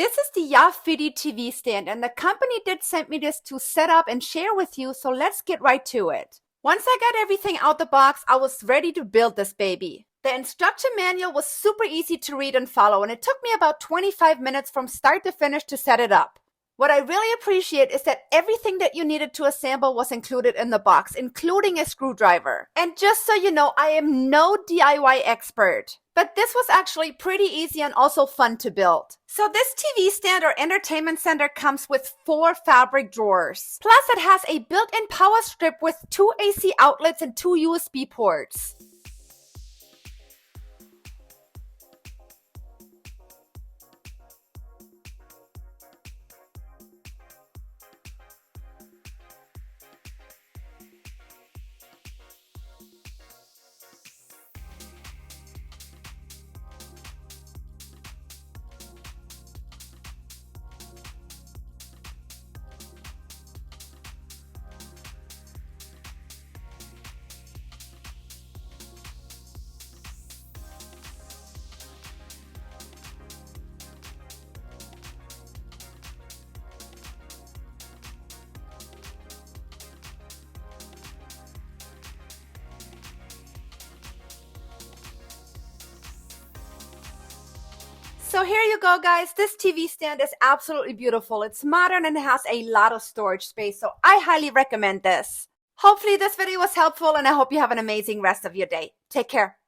This is the YaFiti TV stand, and the company did send me this to set up and share with you, so let's get right to it. Once I got everything out the box, I was ready to build this baby. The instruction manual was super easy to read and follow, and it took me about 25 minutes from start to finish to set it up. What I really appreciate is that everything that you needed to assemble was included in the box, including a screwdriver. And just so you know, I am no DIY expert, but this was actually pretty easy and also fun to build. So this TV stand or entertainment center comes with 4 fabric drawers. Plus it has a built-in power strip with 2 AC outlets and 2 USB ports. So here you go, guys. This TV stand is absolutely beautiful. It's modern and it has a lot of storage space, so I highly recommend this. Hopefully this video was helpful, and I hope you have an amazing rest of your day. Take care.